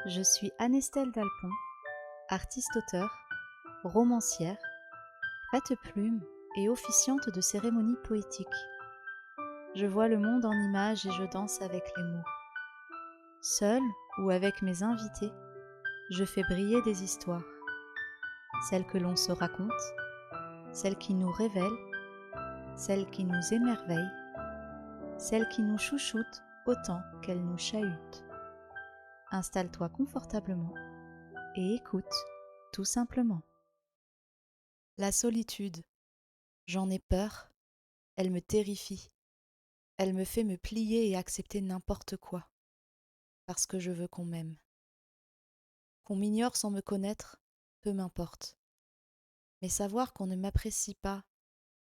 Je suis Anestelle Dalpon, artiste-auteur, romancière, prête-plume et officiante de cérémonies poétiques. Je vois le monde en images et je danse avec les mots. Seule ou avec mes invités, je fais briller des histoires. Celles que l'on se raconte, celles qui nous révèlent, celles qui nous émerveillent, celles qui nous chouchoutent autant qu'elles nous chahutent. Installe-toi confortablement et écoute, tout simplement. La solitude, j'en ai peur, elle me terrifie. Elle me fait me plier et accepter n'importe quoi, parce que je veux qu'on m'aime. Qu'on m'ignore sans me connaître, peu m'importe. Mais savoir qu'on ne m'apprécie pas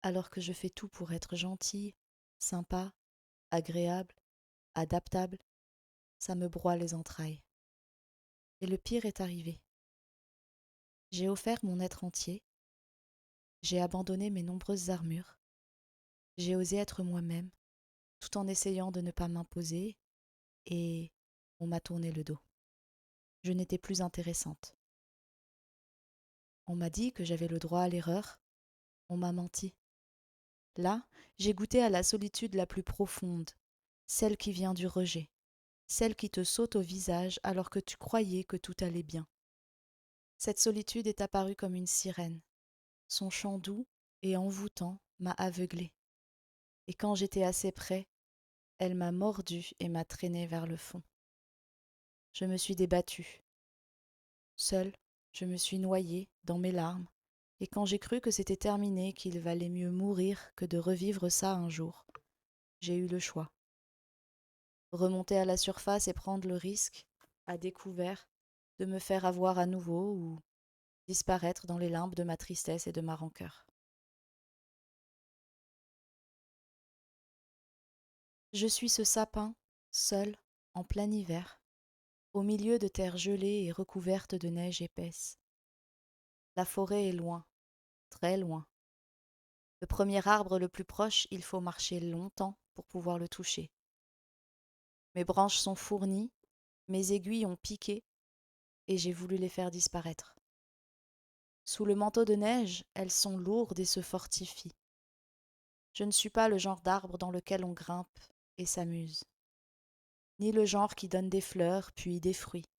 alors que je fais tout pour être gentille, sympa, agréable, adaptable, ça me broie les entrailles. Et le pire est arrivé. J'ai offert mon être entier, j'ai abandonné mes nombreuses armures, j'ai osé être moi-même, tout en essayant de ne pas m'imposer, et on m'a tourné le dos. Je n'étais plus intéressante. On m'a dit que j'avais le droit à l'erreur, on m'a menti. Là, j'ai goûté à la solitude la plus profonde, celle qui vient du rejet, celle qui te saute au visage alors que tu croyais que tout allait bien. Cette solitude est apparue comme une sirène. Son chant doux et envoûtant m'a aveuglée. Et quand j'étais assez près, elle m'a mordu et m'a traîné vers le fond. Je me suis débattue. Seule, je me suis noyée dans mes larmes, et quand j'ai cru que c'était terminé, qu'il valait mieux mourir que de revivre ça un jour, j'ai eu le choix. Remonter à la surface et prendre le risque, à découvert, de me faire avoir à nouveau ou disparaître dans les limbes de ma tristesse et de ma rancœur. Je suis ce sapin, seul, en plein hiver, au milieu de terre gelée et recouverte de neige épaisse. La forêt est loin, très loin. Le premier arbre le plus proche, il faut marcher longtemps pour pouvoir le toucher. Mes branches sont fournies, mes aiguilles ont piqué, et j'ai voulu les faire disparaître. Sous le manteau de neige, elles sont lourdes et se fortifient. Je ne suis pas le genre d'arbre dans lequel on grimpe et s'amuse, ni le genre qui donne des fleurs puis des fruits.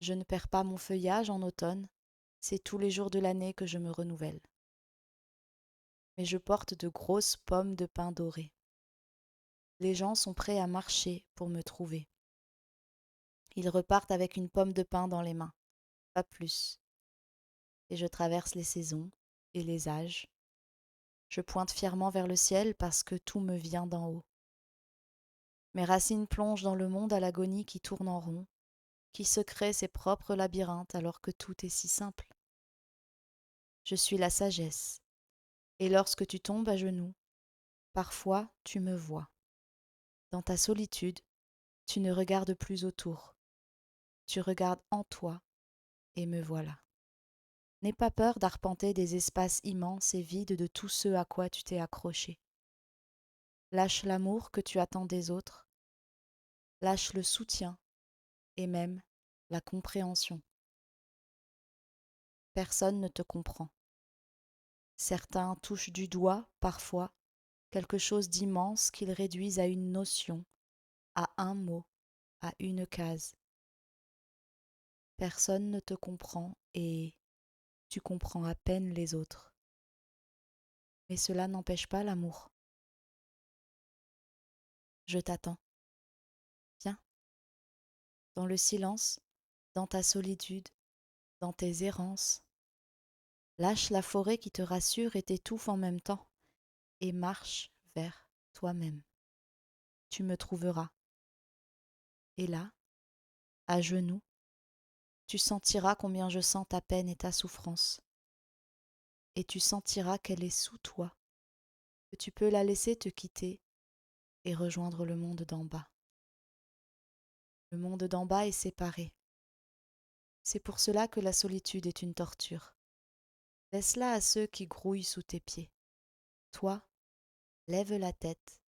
Je ne perds pas mon feuillage en automne, c'est tous les jours de l'année que je me renouvelle. Mais je porte de grosses pommes de pin dorées. Les gens sont prêts à marcher pour me trouver. Ils repartent avec une pomme de pin dans les mains, pas plus. Et je traverse les saisons et les âges. Je pointe fièrement vers le ciel parce que tout me vient d'en haut. Mes racines plongent dans le monde à l'agonie qui tourne en rond, qui se crée ses propres labyrinthes alors que tout est si simple. Je suis la sagesse, et lorsque tu tombes à genoux, parfois tu me vois. Dans ta solitude, tu ne regardes plus autour, tu regardes en toi, et me voilà. N'aie pas peur d'arpenter des espaces immenses et vides de tout ce à quoi tu t'es accroché. Lâche l'amour que tu attends des autres, lâche le soutien et même la compréhension. Personne ne te comprend. Certains touchent du doigt, parfois, quelque chose d'immense qu'ils réduisent à une notion, à un mot, à une case. Personne ne te comprend et tu comprends à peine les autres. Mais cela n'empêche pas l'amour. Je t'attends. Viens, dans le silence, dans ta solitude, dans tes errances. Lâche la forêt qui te rassure et t'étouffe en même temps et marche vers toi-même. Tu me trouveras. Et là, à genoux, tu sentiras combien je sens ta peine et ta souffrance. Et tu sentiras qu'elle est sous toi, que tu peux la laisser te quitter et rejoindre le monde d'en bas. Le monde d'en bas est séparé. C'est pour cela que la solitude est une torture. Laisse-la à ceux qui grouillent sous tes pieds. Toi, lève la tête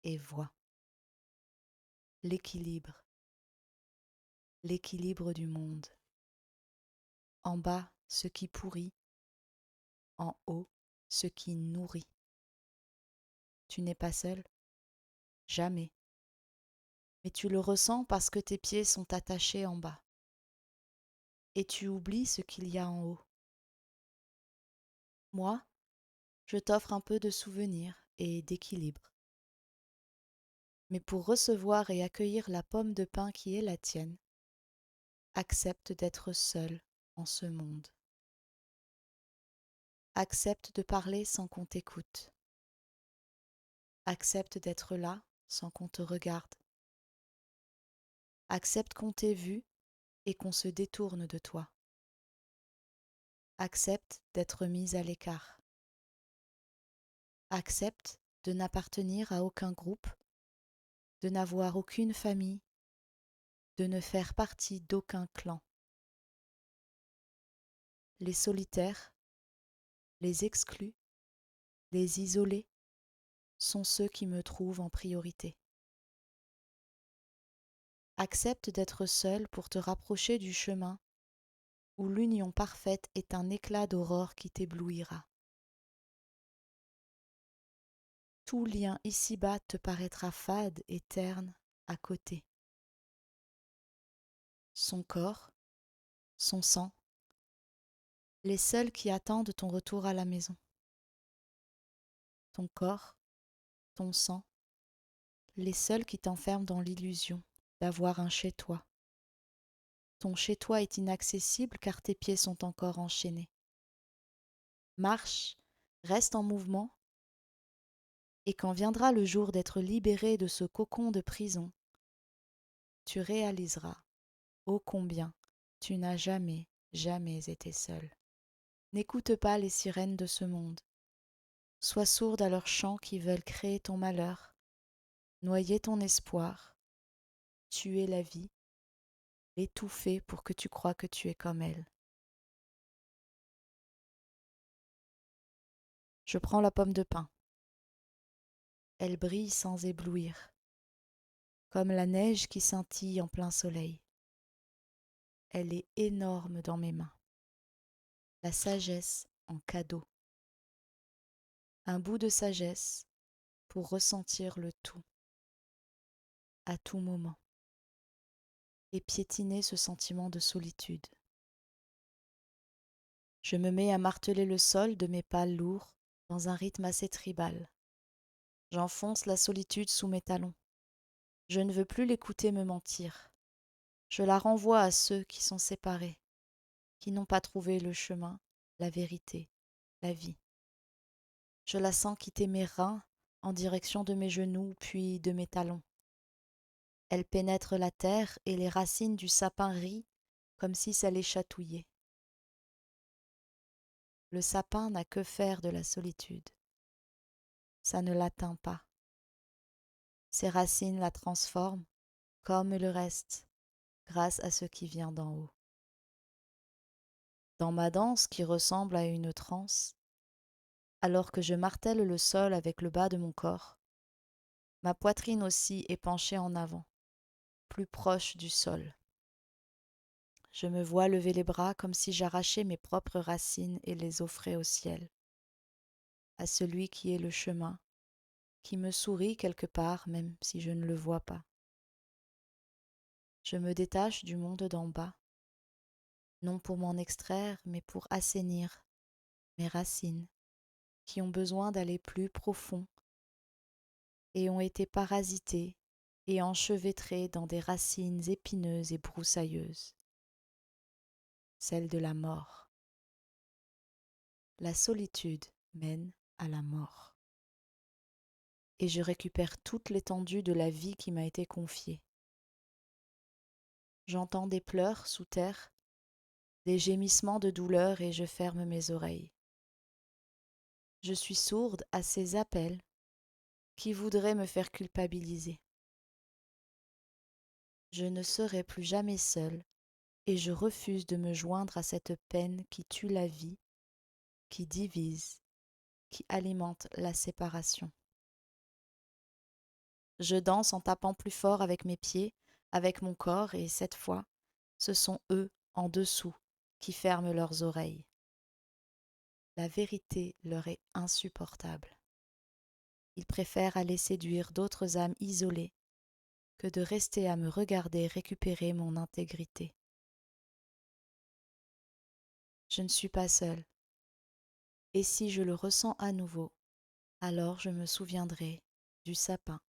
et vois l'équilibre. l'équilibre du monde. En bas, ce qui pourrit, en haut, ce qui nourrit. Tu n'es pas seul, jamais. Mais tu le ressens parce que tes pieds sont attachés en bas. Et tu oublies ce qu'il y a en haut. Moi, je t'offre un peu de souvenirs et d'équilibre. Mais pour recevoir et accueillir la pomme de pin qui est la tienne, accepte d'être seul en ce monde. Accepte de parler sans qu'on t'écoute. Accepte d'être là sans qu'on te regarde. Accepte qu'on t'ait vu et qu'on se détourne de toi. Accepte d'être mise à l'écart. Accepte de n'appartenir à aucun groupe, de n'avoir aucune famille, de ne faire partie d'aucun clan. Les solitaires, les exclus, les isolés sont ceux qui me trouvent en priorité. Accepte d'être seul pour te rapprocher du chemin où l'union parfaite est un éclat d'aurore qui t'éblouira. Tout lien ici-bas te paraîtra fade et terne à côté. Son corps, son sang, les seuls qui attendent ton retour à la maison. Ton corps, ton sang, les seuls qui t'enferment dans l'illusion d'avoir un chez-toi. Ton chez-toi est inaccessible car tes pieds sont encore enchaînés. Marche, reste en mouvement, et quand viendra le jour d'être libéré de ce cocon de prison, tu réaliseras ô combien tu n'as jamais, jamais été seul. N'écoute pas les sirènes de ce monde. Sois sourde à leurs chants qui veulent créer ton malheur, noyer ton espoir, tuer la vie, l'étouffer pour que tu crois que tu es comme elle. Je prends la pomme de pin. Elle brille sans éblouir, comme la neige qui scintille en plein soleil. Elle est énorme dans mes mains. La sagesse en cadeau. Un bout de sagesse pour ressentir le tout, à tout moment, et piétiner ce sentiment de solitude. Je me mets à marteler le sol de mes pas lourds dans un rythme assez tribal. J'enfonce la solitude sous mes talons. Je ne veux plus l'écouter me mentir. Je la renvoie à ceux qui sont séparés, qui n'ont pas trouvé le chemin, la vérité, la vie. Je la sens quitter mes reins en direction de mes genoux puis de mes talons. Elle pénètre la terre et les racines du sapin rient comme si ça les chatouillait. Le sapin n'a que faire de la solitude. Ça ne l'atteint pas. Ses racines la transforment, comme le reste, grâce à ce qui vient d'en haut. Dans ma danse qui ressemble à une transe, alors que je martèle le sol avec le bas de mon corps, ma poitrine aussi est penchée en avant, plus proche du sol. Je me vois lever les bras comme si j'arrachais mes propres racines et les offrais au ciel, à celui qui est le chemin, qui me sourit quelque part même si je ne le vois pas. Je me détache du monde d'en bas, non pour m'en extraire, mais pour assainir mes racines, qui ont besoin d'aller plus profond et ont été parasitées et enchevêtrées dans des racines épineuses et broussailleuses, celles de la mort. La solitude mène à la mort. Et je récupère toute l'étendue de la vie qui m'a été confiée. J'entends des pleurs sous terre, des gémissements de douleur et je ferme mes oreilles. Je suis sourde à ces appels qui voudraient me faire culpabiliser. Je ne serai plus jamais seule et je refuse de me joindre à cette peine qui tue la vie, qui divise, qui alimente la séparation. Je danse en tapant plus fort avec mes pieds, avec mon corps et cette fois, ce sont eux, en dessous, qui ferment leurs oreilles. La vérité leur est insupportable. Ils préfèrent aller séduire d'autres âmes isolées que de rester à me regarder récupérer mon intégrité. Je ne suis pas seule, et si je le ressens à nouveau, alors je me souviendrai du sapin,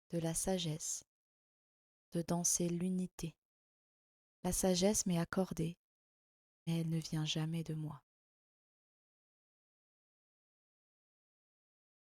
de la sagesse, de danser l'unité. La sagesse m'est accordée, mais elle ne vient jamais de moi.